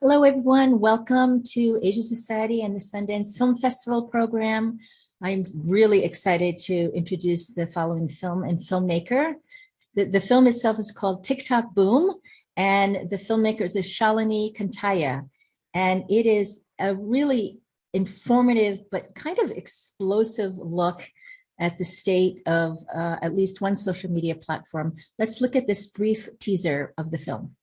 Hello, everyone. Welcome to Asian Society and the Sundance Film Festival program. I'm really excited to introduce the following film and filmmaker. The film itself is called TikTok Boom, and the filmmaker is Shalini Kantayya. And it is a really informative but kind of explosive look at the state of at least one social media platform. Let's look at this brief teaser of the film.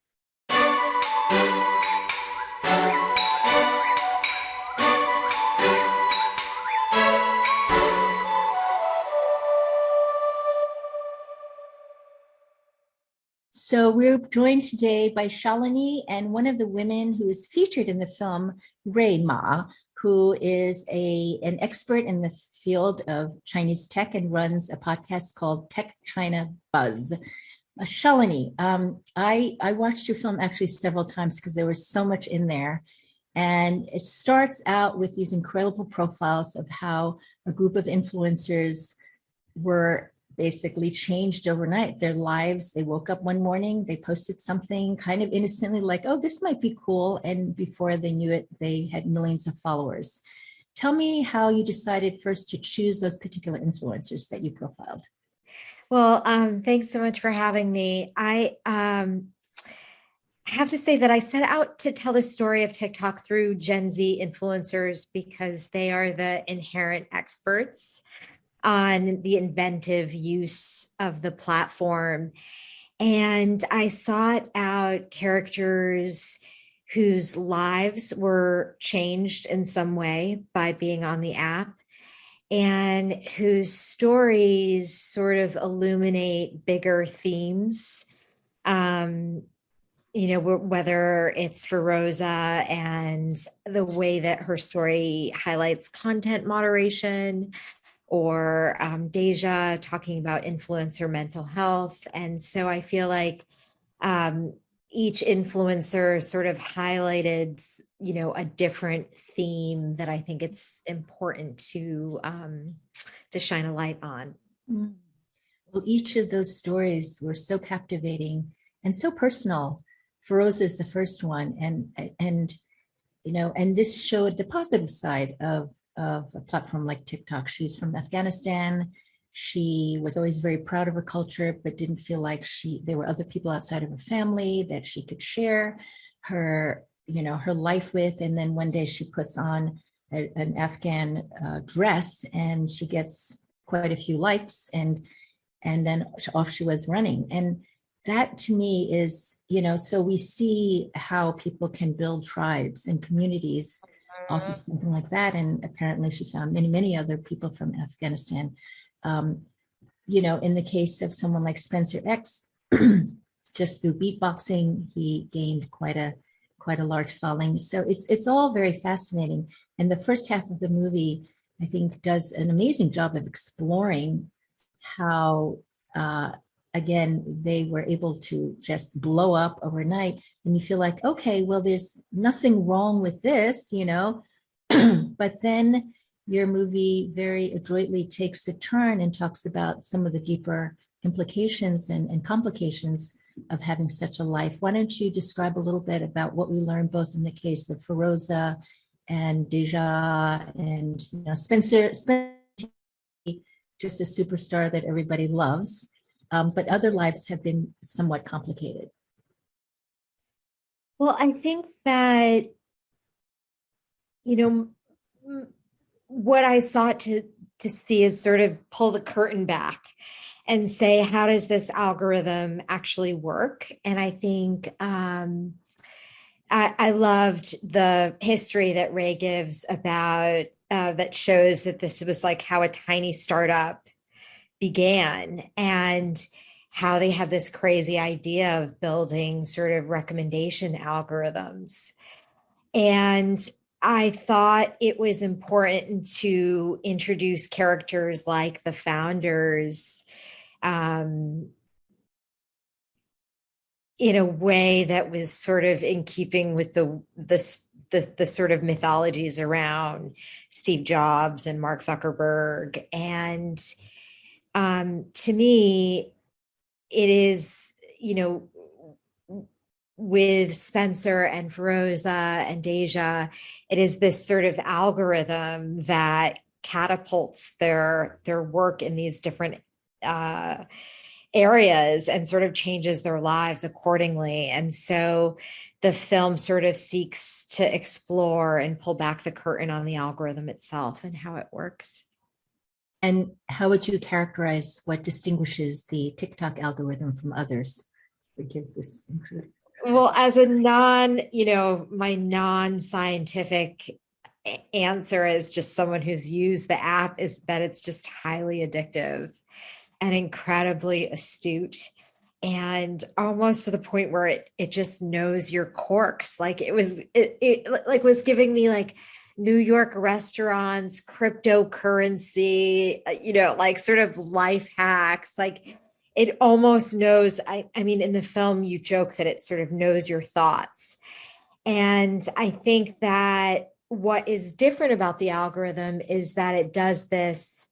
So we're joined today by Shalini and one of the women who is featured in the film, Ray Ma, who is an expert in the field of Chinese tech and runs a podcast called Tech China Buzz. Shalini, I watched your film actually several times because there was so much in there. And it starts out with these incredible profiles of how a group of influencers were basically changed overnight. Their lives, they woke up one morning, they posted something kind of innocently like, oh, this might be cool. And before they knew it, they had millions of followers. Tell me how you decided first to choose those particular influencers that you profiled. Well, thanks so much for having me. I have to say that I set out to tell the story of TikTok through Gen Z influencers because they are the inherent experts on the inventive use of the platform. And I sought out characters whose lives were changed in some way by being on the app and whose stories sort of illuminate bigger themes. Um, whether it's for Rosa and the way that her story highlights content moderation, or Deja talking about influencer mental health. And so I feel like um, each influencer sort of highlighted, a different theme that I think it's important to shine a light on. Mm. Well, each of those stories were so captivating and so personal. Feroza is the first one, and this showed the positive side of a platform like TikTok. She's from Afghanistan. She was always very proud of her culture, but didn't feel like there were other people outside of her family that she could share her life with. And then one day she puts on an Afghan dress, and she gets quite a few likes, and then off she was running. And that to me is, so we see how people can build tribes and communities off of something like that. And apparently she found many, many other people from Afghanistan. Um, in the case of someone like Spencer X, just through beatboxing, he gained quite a large following. So it's all very fascinating. And the first half of the movie, I think, does an amazing job of exploring how again, they were able to just blow up overnight. And you feel like, okay, well, there's nothing wrong with this, but then your movie very adroitly takes a turn and talks about some of the deeper implications and complications of having such a life. Why don't you describe a little bit about what we learned both in the case of Feroza and Deja and Spencer, just a superstar that everybody loves. But other lives have been somewhat complicated. Well, I think that, what I sought to see is sort of pull the curtain back and say, how does this algorithm actually work? And I think I loved the history that Ray gives about that shows that this was like how a tiny startup began and how they had this crazy idea of building sort of recommendation algorithms. And I thought it was important to introduce characters like the founders um, in a way that was sort of in keeping with the sort of mythologies around Steve Jobs and Mark Zuckerberg. And to me, it is, with Spencer and Feroza and Deja, it is this sort of algorithm that catapults their work in these different areas and sort of changes their lives accordingly. And so the film sort of seeks to explore and pull back the curtain on the algorithm itself and how it works. And how would you characterize what distinguishes the TikTok algorithm from others? Forgive this intro. Well, as a my non-scientific answer is just someone who's used the app is that it's just highly addictive and incredibly astute and almost to the point where it just knows your quirks. Like it like was giving me like New York restaurants, cryptocurrency, like sort of life hacks. Like it almost knows. I mean, in the film, you joke that it sort of knows your thoughts. And I think that what is different about the algorithm is that it does this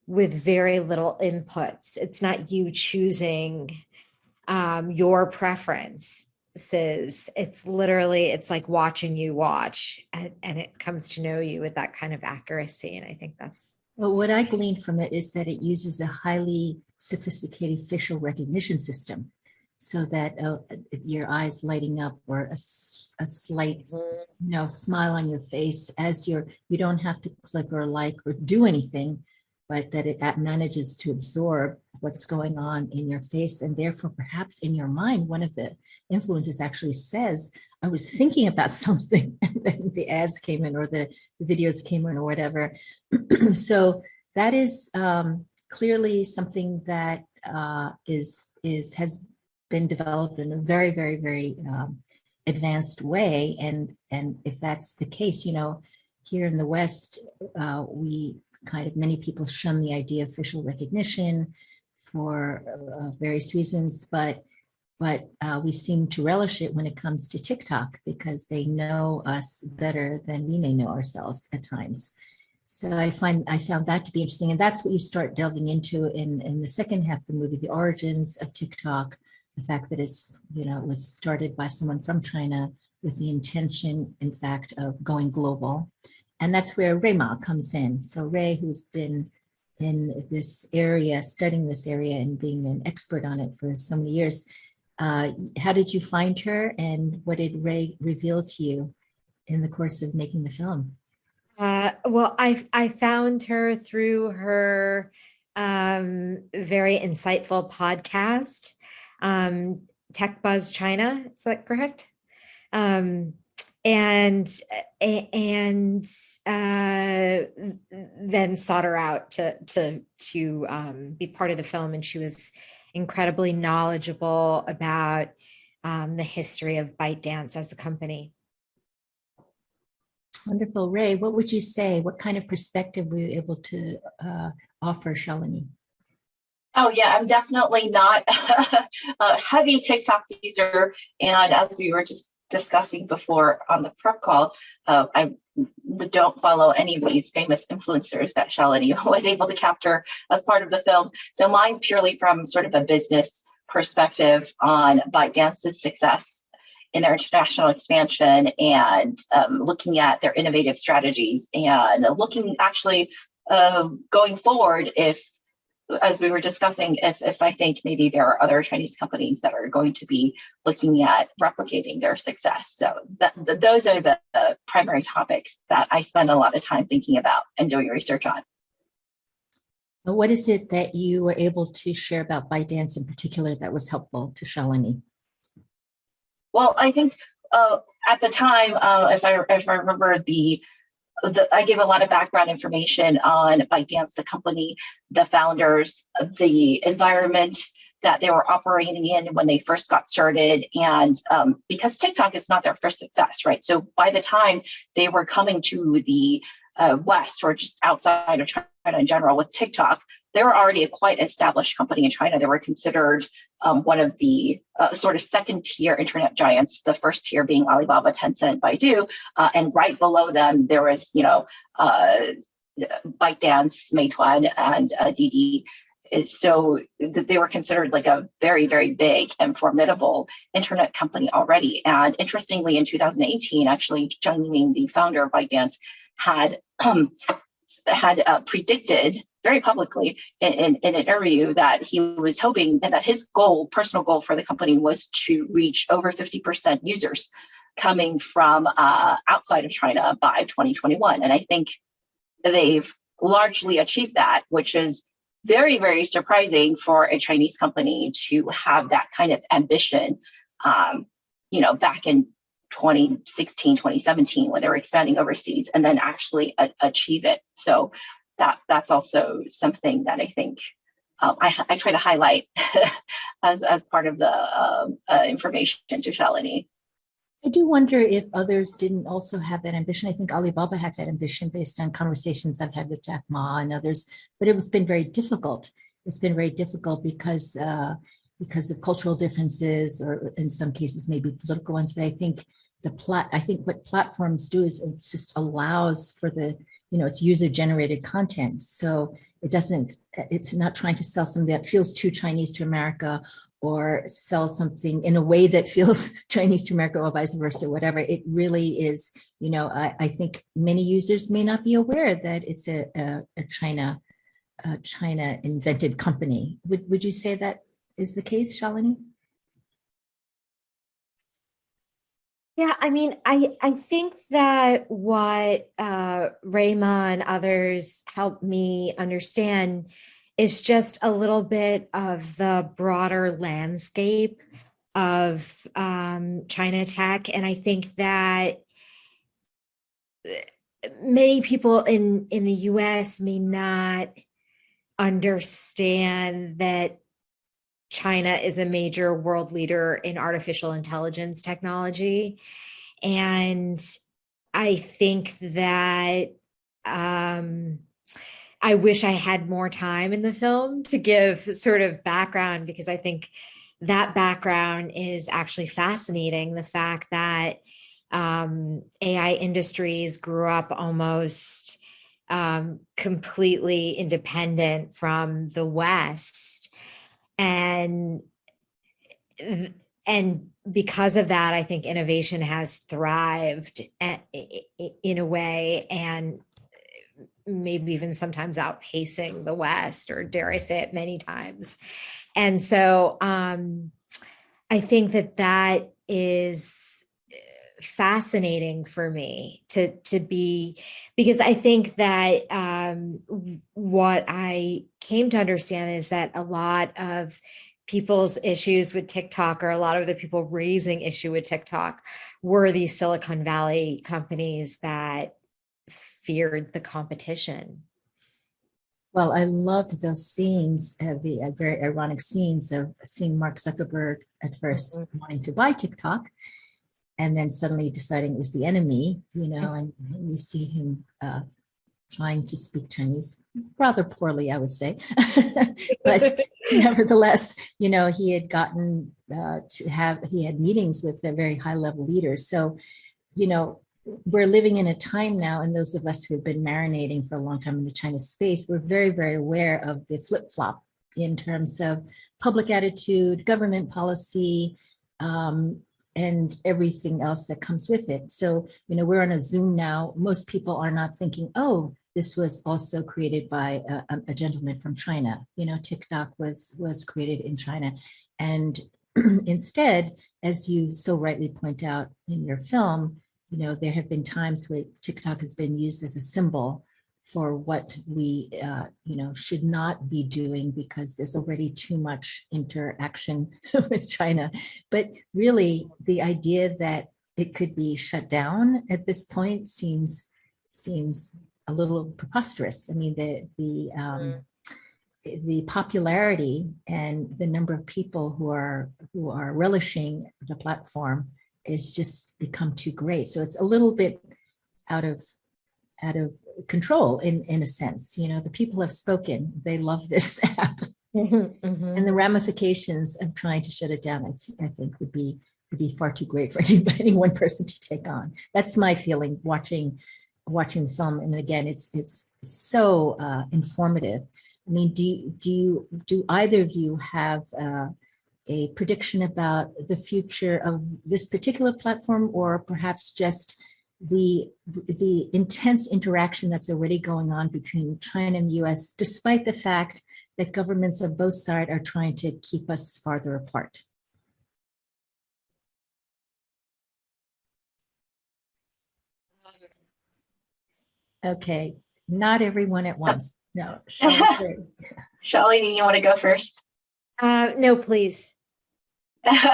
with very little inputs. It's not you choosing your preferences. It's literally, it's like watching you watch, and it comes to know you with that kind of accuracy. And I think that's. Well, what I gleaned from it is that it uses a highly sophisticated facial recognition system, so that your eyes lighting up or a slight, smile on your face as you don't have to click or like or do anything, but that it manages to absorb what's going on in your face, and therefore perhaps in your mind. One of the influencers actually says, I was thinking about something, and then the ads came in or the videos came in or whatever. So that is clearly something that has been developed in a very, very, very advanced way. And if that's the case, here in the West, many people shun the idea of facial recognition for various reasons, but we seem to relish it when it comes to TikTok because they know us better than we may know ourselves at times. So I found that to be interesting, and that's what you start delving into in the second half of the movie: the origins of TikTok, the fact that it's it was started by someone from China with the intention, in fact, of going global. And that's where Ray Ma comes in. So Ray, who's been in this area, studying this area and being an expert on it for so many years, how did you find her, and what did Ray reveal to you in the course of making the film? Well, I found her through her very insightful podcast, Tech Buzz China. Is that correct? And then sought her out to be part of the film, and she was incredibly knowledgeable about the history of ByteDance as a company. Wonderful. Ray, what would you say? What kind of perspective were you able to offer Shalini? Oh, yeah, I'm definitely not a heavy TikTok user. And as we were just discussing before on the prep call, I don't follow any of these famous influencers that Shalini was able to capture as part of the film. So mine's purely from sort of a business perspective on ByteDance's success in their international expansion, and looking at their innovative strategies, and looking actually going forward, if, as we were discussing, if I think maybe there are other Chinese companies that are going to be looking at replicating their success. So those are the primary topics that I spend a lot of time thinking about and doing research on. What is it that you were able to share about ByteDance in particular that was helpful to Shalini? Well, I think at the time, if I remember, I gave a lot of background information on ByteDance, the company, the founders, the environment that they were operating in when they first got started, and because TikTok is not their first success, right? So by the time they were coming to the West, or just outside of China in general with TikTok, they were already a quite established company in China. They were considered one of the sort of second tier internet giants, the first tier being Alibaba, Tencent, Baidu, and right below them there was ByteDance, Meituan, and Didi. so they were considered like a very, very big and formidable internet company already. And interestingly, in 2018, actually, Zhang Yiming, the founder of ByteDance, had predicted very publicly in an interview that he was hoping that his personal goal for the company was to reach over 50% users coming from outside of China by 2021. And I think they've largely achieved that, which is very, very surprising for a Chinese company to have that kind of ambition, back in 2016, 2017, when they were expanding overseas, and then actually achieve it. So that's also something that I think I try to highlight as part of the information to Shalini. I do wonder if others didn't also have that ambition. I think Alibaba had that ambition based on conversations I've had with Jack Ma and others, but it's been very difficult. It's been very difficult because of cultural differences, or in some cases maybe political ones. But I think what platforms do is it just allows for it's user-generated content. So it's not trying to sell something that feels too Chinese to America, or sell something in a way that feels Chinese to America, or vice versa, whatever. It really is, I think many users may not be aware that it's a China invented company. Would you say that is the case, Shalini? Yeah, I mean, I think that what Rayma and others helped me understand is just a little bit of the broader landscape of China tech. And I think that many people in the US may not understand that China is a major world leader in artificial intelligence technology. And I think that I wish I had more time in the film to give sort of background, because I think that background is actually fascinating. The fact that AI industries grew up almost completely independent from the West. And because of that, I think innovation has thrived in a way, and maybe even sometimes outpacing the West, or dare I say it, many times. And so I think that is fascinating for me to be, because I think that what I came to understand is that a lot of people's issues with TikTok, or a lot of the people raising issue with TikTok, were these Silicon Valley companies that feared the competition. Well, I loved those scenes, the very ironic scenes of seeing Mark Zuckerberg at first wanting to buy TikTok, and then suddenly deciding it was the enemy, and we see him trying to speak Chinese rather poorly, I would say. But nevertheless, he had gotten he had meetings with the very high level leaders. So, we're living in a time now, and those of us who have been marinating for a long time in the China space, we're very, very aware of the flip-flop in terms of public attitude, government policy, and everything else that comes with it. So, we're on a Zoom now. Most people are not thinking, oh, this was also created by a gentleman from China. TikTok was created in China. And instead, as you so rightly point out in your film, there have been times where TikTok has been used as a symbol for what we, should not be doing, because there's already too much interaction with China. But really, the idea that it could be shut down at this point seems a little preposterous. I mean, the popularity and the number of people who are relishing the platform is just become too great. So it's a little bit out of control in a sense. The people have spoken. They love this app. And the ramifications of trying to shut it down, I think would be far too great for any one person to take on. That's my feeling watching the film. And again, it's so informative. I mean, do either of you have a prediction about the future of this particular platform, or perhaps just the intense interaction that's already going on between China and the US, despite the fact that governments on both sides are trying to keep us farther apart? Okay, not everyone at once. No, Shalini, you want to go first? No, please.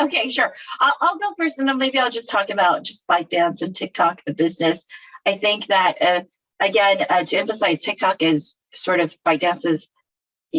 Okay, sure. I'll go first, and then maybe I'll just talk about just ByteDance and TikTok, the business. I think that again, to emphasize, TikTok is sort of ByteDance's.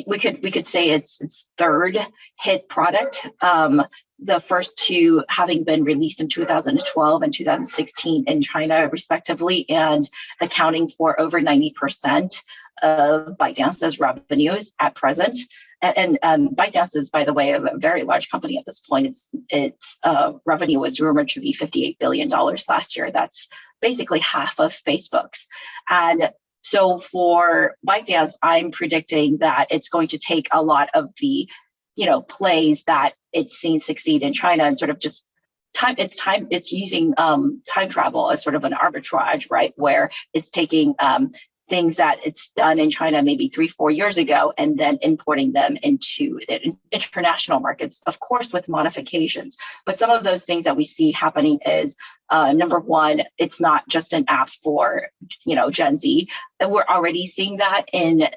We could say its third hit product. The first two having been released in 2012 and 2016 in China, respectively, and accounting for over 90% of ByteDance's revenues at present. And ByteDance is, by the way, a very large company at this point. Its revenue was rumored to be $58 billion last year. That's basically half of Facebook's. And so for ByteDance, I'm predicting that it's going to take a lot of the, plays that it's seen succeed in China and sort of just it's using time travel as sort of an arbitrage, right? Where it's taking things that it's done in China maybe 3-4 years ago, and then importing them into international markets, of course, with modifications. But some of those things that we see happening is, number one, it's not just an app for, Gen Z. And we're already seeing that in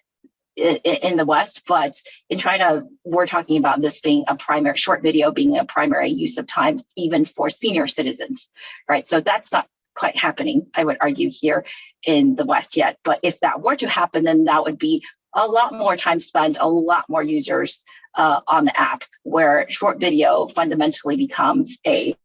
the West, but in China, we're talking about this being a primary, short video being a primary use of time, even for senior citizens, right? So that's not quite happening, I would argue, here in the West yet. But if that were to happen, then that would be a lot more time spent, a lot more users on the app, where short video fundamentally becomes a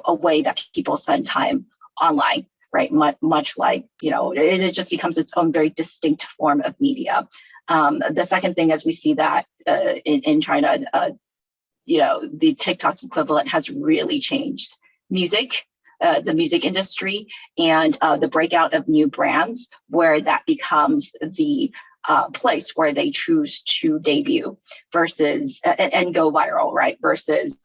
way that people spend time online, right? Much like, it just becomes its own very distinct form of media. The second thing is we see that in China, the TikTok equivalent has really changed music. The music industry, and the breakout of new brands, where that becomes the place where they choose to debut versus and go viral, right? Versus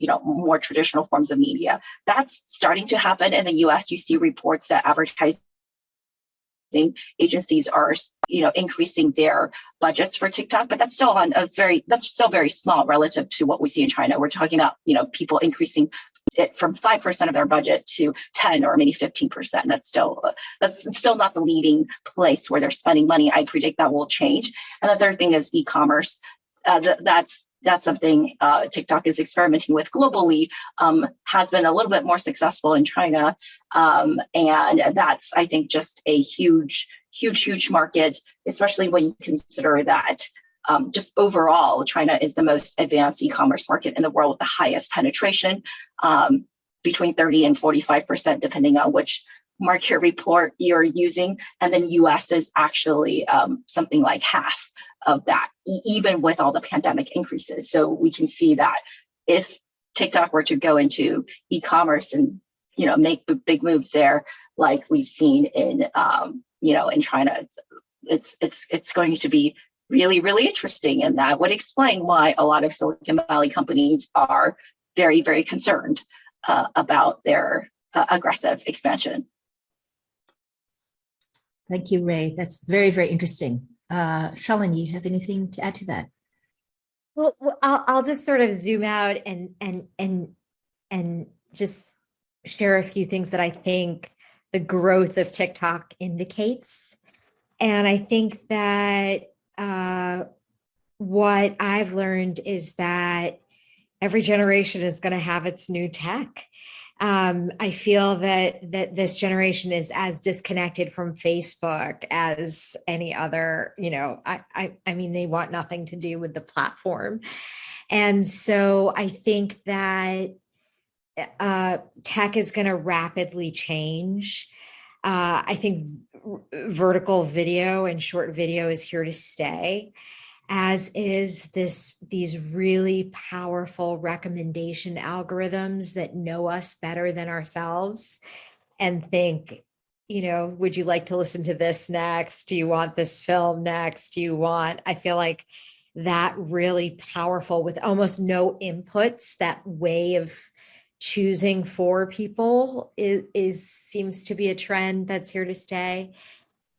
more traditional forms of media. That's starting to happen in the US. You see reports that advertising agencies are increasing their budgets for TikTok, but that's still very small relative to what we see in China. We're talking about people increasing it from 5% of their budget to 10 or maybe 15%. That's still not the leading place where they're spending money. I predict that will change. And the third thing is e-commerce. That's something TikTok is experimenting with globally, has been a little bit more successful in China. And that's, I think, just a huge market, especially when you consider that just overall, China is the most advanced e-commerce market in the world with the highest penetration, between 30 and 45%, depending on which market report you're using. And then US is actually something like half of that, even with all the pandemic increases. So we can see that if TikTok were to go into e-commerce and make big moves there, like we've seen in in China, it's going to be really, really interesting. And that would explain why a lot of Silicon Valley companies are very, very concerned about their aggressive expansion. Thank you, Ray. That's very, very interesting. Shalini, you have anything to add to that? Well, I'll just sort of zoom out and just share a few things that I think the growth of TikTok indicates. And I think that what I've learned is that every generation is going to have its new tech. I feel that this generation is as disconnected from Facebook as any other, I mean, they want nothing to do with the platform. And so I think that tech is going to rapidly change. I think vertical video and short video is here to stay, as is these really powerful recommendation algorithms that know us better than ourselves and think, would you like to listen to this next? Do you want this film next? I feel like that really powerful with almost no inputs, that way of choosing for people is seems to be a trend that's here to stay.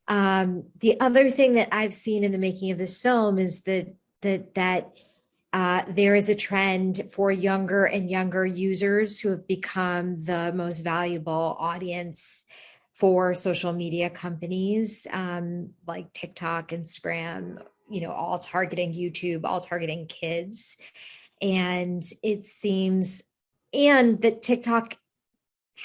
The other thing that I've seen in the making of this film is that there is a trend for younger and younger users who have become the most valuable audience for social media companies, like TikTok, Instagram, all targeting YouTube, all targeting kids. And it seems, and that TikTok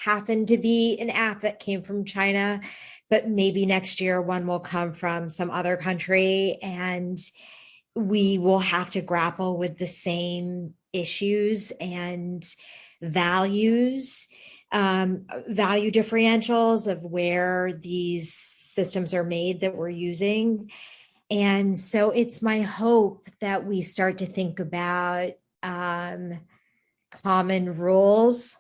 happened to be an app that came from China, but maybe next year one will come from some other country, and we will have to grapple with the same issues and values, value differentials of where these systems are made that we're using. And so it's my hope that we start to think about common rules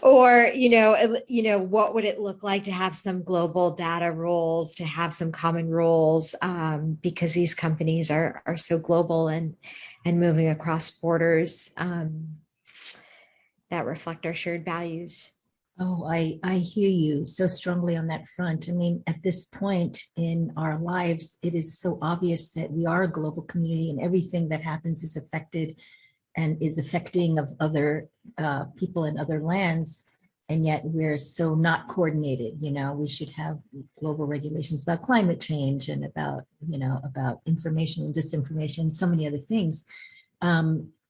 or what would it look like to have some global data rules, to have some common rules, because these companies are so global and moving across borders, that reflect our shared values. Oh, I hear you so strongly on that front. I mean, at this point in our lives, it is so obvious that we are a global community and everything that happens is affected and is affecting of other people in other lands. And yet we're so not coordinated. We should have global regulations about climate change and about information and disinformation, so many other things.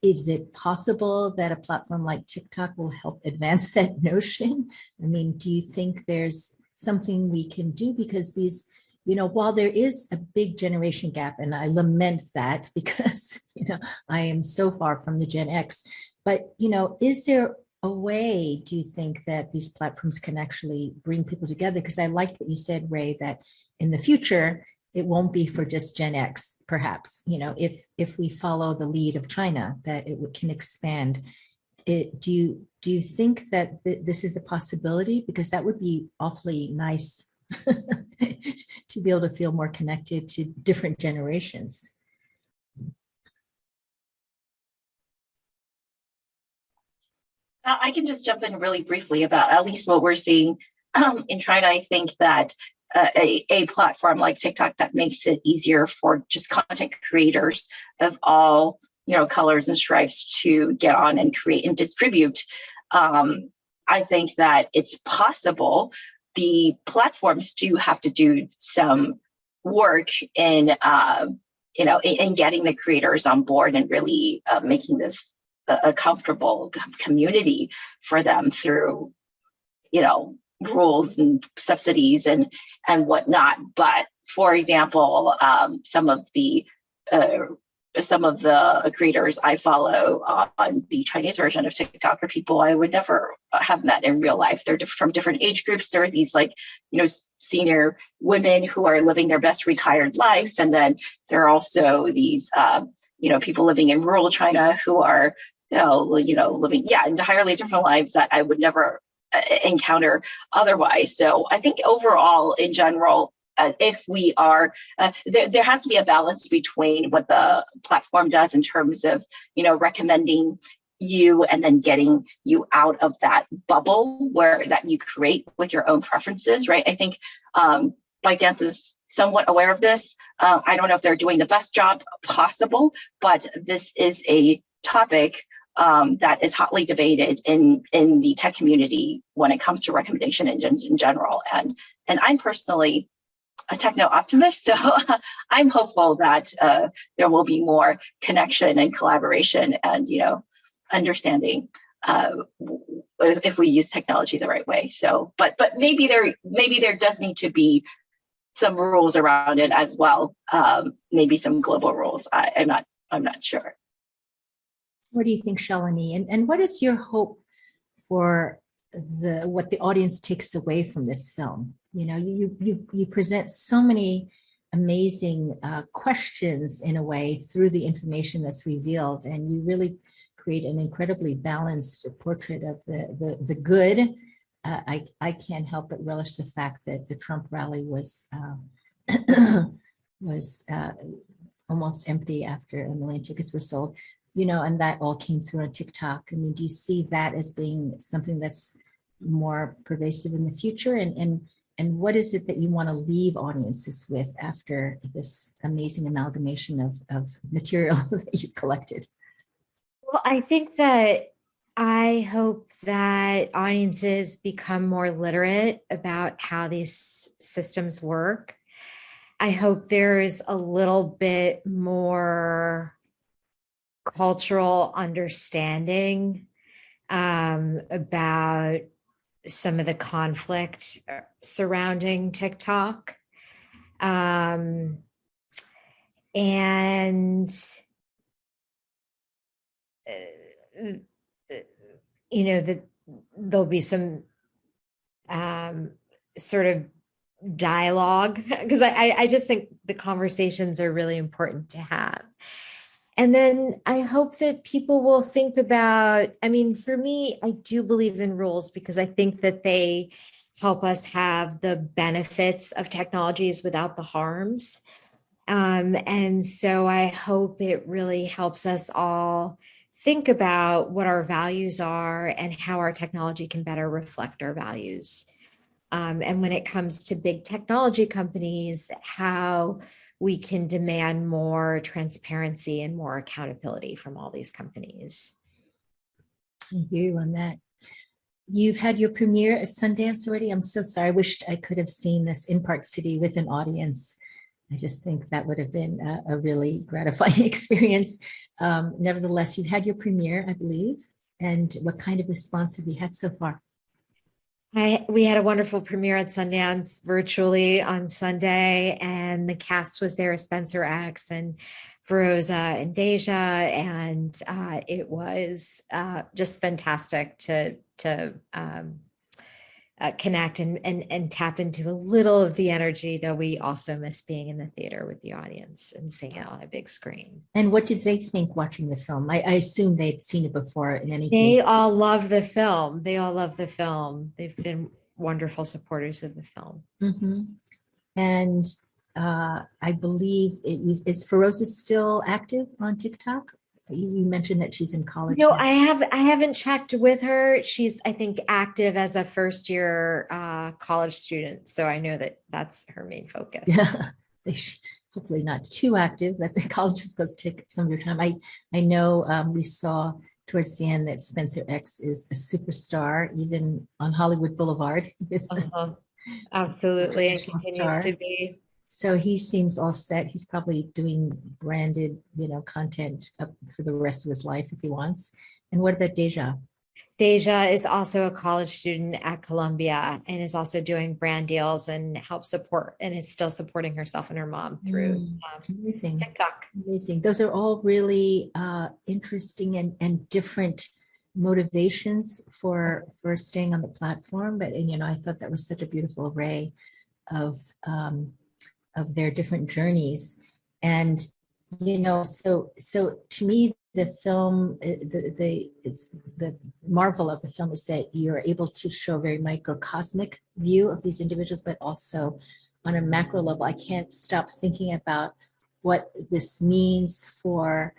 Is it possible that a platform like TikTok will help advance that notion? I mean, do you think there's something we can do? Because these, while there is a big generation gap, and I lament that because, I am so far from the Gen X, but, is there a way, do you think, that these platforms can actually bring people together? Because I liked what you said, Ray, that in the future, it won't be for just Gen X, perhaps, if we follow the lead of China, that it can expand. Do you think that this is a possibility? Because that would be awfully nice to be able to feel more connected to different generations. I can just jump in really briefly about at least what we're seeing in China. I think that a platform like TikTok that makes it easier for just content creators of all colors and stripes to get on and create and distribute. I think that it's possible. The platforms do have to do some work in in getting the creators on board and really making this a comfortable community for them through rules and subsidies and whatnot. But for example, some of the creators I follow on the Chinese version of TikTok are people I would never have met in real life. They're from different age groups. There are these senior women who are living their best retired life, and then there are also these people living in rural China who are living entirely different lives that I would never encounter otherwise. So I think overall, in general, if we are, there has to be a balance between what the platform does in terms of, recommending you and then getting you out of that bubble that you create with your own preferences, right? I think ByteDance is somewhat aware of this. I don't know if they're doing the best job possible, but this is a topic that is hotly debated in the tech community when it comes to recommendation engines in general. And I'm personally a techno optimist, so I'm hopeful that there will be more connection and collaboration and understanding if we use technology the right way. So, but maybe there does need to be some rules around it as well. Maybe some global rules. I'm not sure. What do you think, Shalini? And what is your hope for what the audience takes away from this film? You present so many amazing questions in a way through the information that's revealed, and you really create an incredibly balanced portrait of the good I can't help but relish the fact that the Trump rally was was almost empty after a million tickets were sold, and that all came through on TikTok. I mean, do you see that as being something that's more pervasive in the future? And what is it that you want to leave audiences with after this amazing amalgamation of material that you've collected? Well, I think that I hope that audiences become more literate about how these systems work. I hope there's a little bit more cultural understanding about some of the conflict surrounding TikTok. And that there'll be some sort of dialogue, because I just think the conversations are really important to have. And then I hope that people will think about, I mean, for me, I do believe in rules because I think that they help us have the benefits of technologies without the harms. And so I hope it really helps us all think about what our values are and how our technology can better reflect our values. And when it comes to big technology companies, how we can demand more transparency and more accountability from all these companies. I hear you on that. You've had your premiere at Sundance already. I'm so sorry. I wished I could have seen this in Park City with an audience. I just think that would have been a really gratifying experience. Nevertheless, you've had your premiere, I believe. And what kind of response have you had so far? We had a wonderful premiere at Sundance virtually on Sunday, and the cast was there, Spencer X and Veroza and Deja, and it was just fantastic to connect and tap into a little of the energy that we also miss being in the theater with the audience and seeing it on a big screen. And what did they think watching the film? I assume they'd seen it before in any They case. all love the film. They all love the film. They've been wonderful supporters of the film. Mm-hmm. And I believe is Feroza still active on TikTok? You mentioned that she's in college. No, now. I haven't checked with her. She's, I think, active as a first year college student. So I know that that's her main focus. Yeah, hopefully not too active. That's college is supposed to take some of your time. I know we saw towards the end that Spencer X is a superstar, even on Hollywood Boulevard. With Absolutely, and continues stars. to be. So he seems all set. He's probably doing branded, content for the rest of his life if he wants. And what about Deja? Deja is also a college student at Columbia and is also doing brand deals and help support and is still supporting herself and her mom through amazing. TikTok. Amazing. Those are all really interesting and different motivations for staying on the platform. But I thought that was such a beautiful array of their different journeys. And so to me, the film, the marvel of the film is that you're able to show a very microcosmic view of these individuals, but also on a macro level. I can't stop thinking about what this means for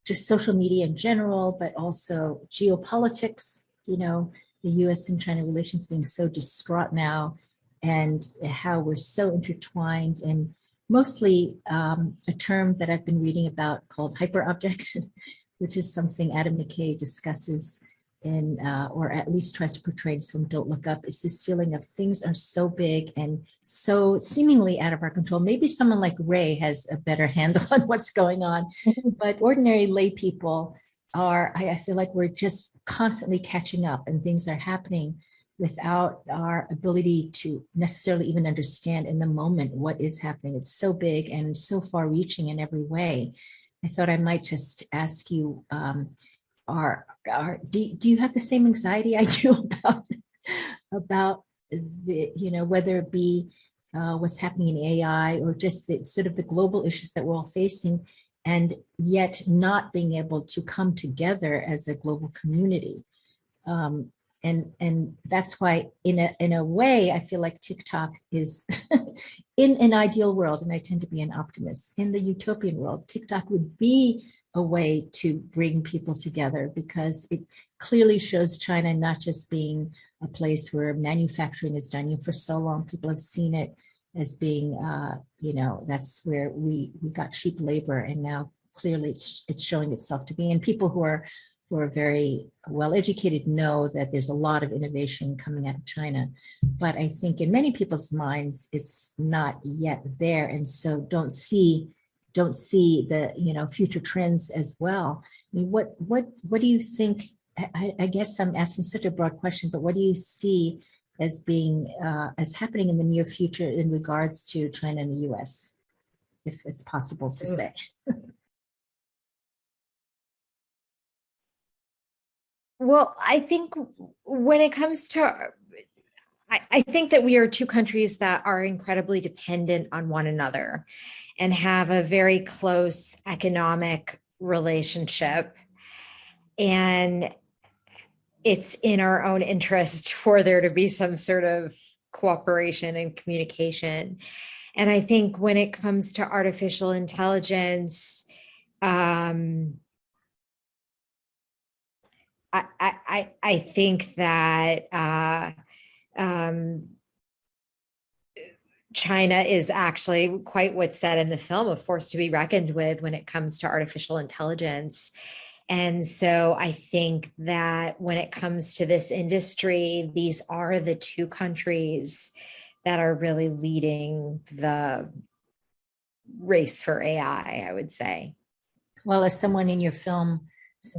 just social media in general, but also geopolitics, the US and China relations being so distraught now, and how we're so intertwined, and mostly a term that I've been reading about called hyperobject, which is something Adam McKay discusses in, or at least tries to portray in his film Don't Look Up. It's this feeling of things are so big and so seemingly out of our control. Maybe someone like Ray has a better handle on what's going on, but ordinary lay people are, I feel like we're just constantly catching up, and things are happening without our ability to necessarily even understand in the moment what is happening. It's so big and so far reaching in every way. I thought I might just ask you, do you have the same anxiety I do about the, whether it be what's happening in AI or just the sort of the global issues that we're all facing, and yet not being able to come together as a global community? and that's why in a way I feel like TikTok is in an ideal world, and I tend to be an optimist. In the utopian world, TikTok would be a way to bring people together, because it clearly shows China not just being a place where manufacturing is done. For so long, people have seen it as being, that's where we got cheap labor, and now clearly it's showing itself to be. And people who are very well educated know that there's a lot of innovation coming out of China, but I think in many people's minds it's not yet there, and so don't see the future trends as well. I mean, what do you think? I guess I'm asking such a broad question, but what do you see as being as happening in the near future in regards to China and the U.S., if it's possible to say? Well, I think when it comes to, I think that we are two countries that are incredibly dependent on one another and have a very close economic relationship. And it's in our own interest for there to be some sort of cooperation and communication. And I think when it comes to artificial intelligence, I think that China is actually quite what's said in the film, a force to be reckoned with when it comes to artificial intelligence. And so I think that when it comes to this industry, these are the two countries that are really leading the race for AI, I would say. Well, as someone in your film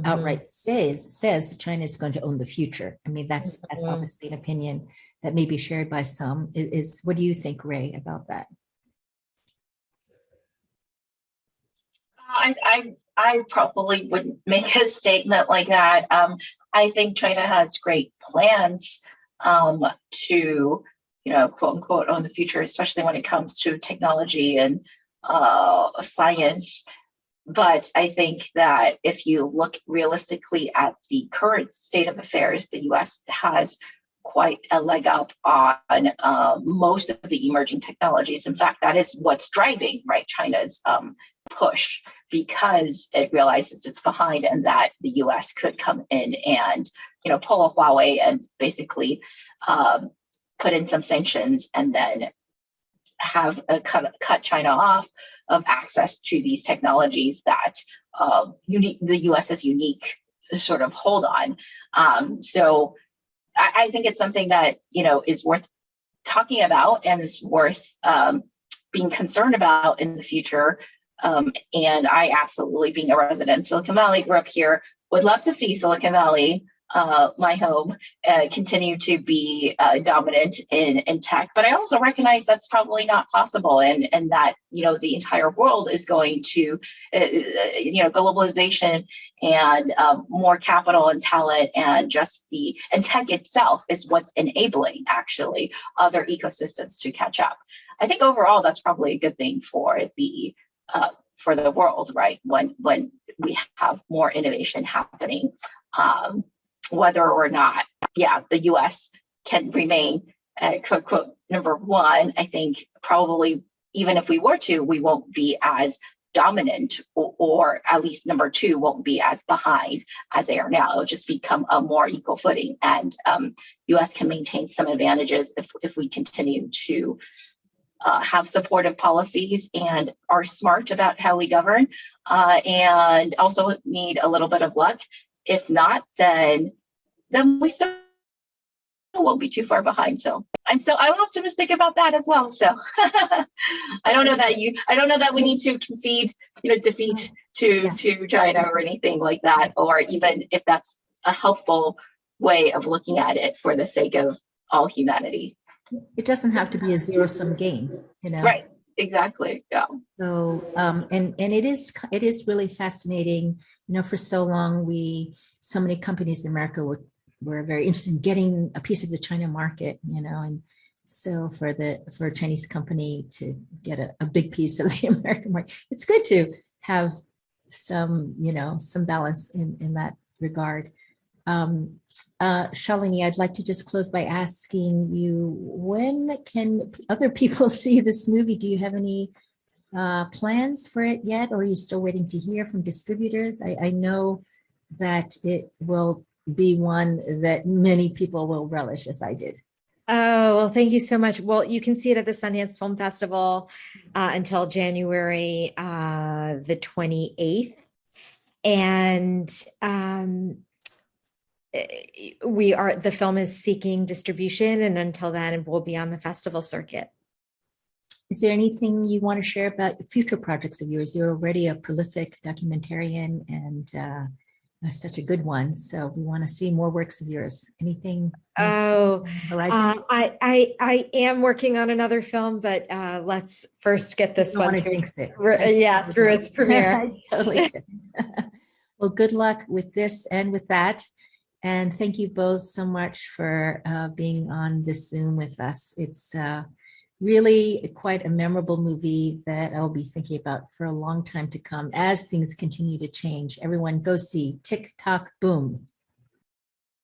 outright says that China is going to own the future. I mean, that's obviously an opinion that may be shared by some. Is what do you think, Ray, about that? I probably wouldn't make a statement like that. I think China has great plans to, quote unquote, own the future, especially when it comes to technology and science. But I think that if you look realistically at the current state of affairs, the U.S. has quite a leg up on most of the emerging technologies. In fact, that is what's driving, right, China's push, because it realizes it's behind and that the U.S. could come in and, pull a Huawei and basically put in some sanctions and then have cut China off of access to these technologies that the U.S. has unique sort of hold on. So I think it's something that is worth talking about and is worth being concerned about in the future. And I absolutely, being a resident of Silicon Valley, grew up here, would love to see Silicon Valley, my home, continue to be dominant in tech. But I also recognize that's probably not possible, and that the entire world is going to globalization and more capital and talent, and and tech itself is what's enabling actually other ecosystems to catch up. I think overall that's probably a good thing for the world, right? When we have more innovation happening. Whether or not, the U.S. can remain, quote, quote, number one, I think probably even if we were to, we won't be as dominant, or at least number two won't be as behind as they are now. It'll just become a more equal footing, and U.S. can maintain some advantages if we continue to have supportive policies and are smart about how we govern, and also need a little bit of luck. If not, then we still won't be too far behind. So I'm optimistic about that as well. So I don't know that we need to concede, defeat to China or anything like that, or even if that's a helpful way of looking at it for the sake of all humanity. It doesn't have to be a zero-sum game, Right. Exactly. Yeah. So, and it is really fascinating. For so long, so many companies in America were very interested in getting a piece of the China market, and so for a Chinese company to get a big piece of the American market, it's good to have some balance in that regard. Shalini, I'd like to just close by asking you, when can other people see this movie? Do you have any plans for it yet, or are you still waiting to hear from distributors? I know that it will be one that many people will relish, as I did. Oh, well, thank you so much. Well, you can see it at the Sundance Film Festival until January the 28th. And the film is seeking distribution, and until then it will be on the festival circuit. Is there anything you want to share about future projects of yours? You're already a prolific documentarian and such a good one. So we want to see more works of yours. Anything? Oh, horizon? I am working on another film, but let's first get this one through its premiere. I totally get it. Well, good luck with this and with that. And thank you both so much for being on this Zoom with us. It's really quite a memorable movie that I'll be thinking about for a long time to come as things continue to change. Everyone go see Tick Tock Boom.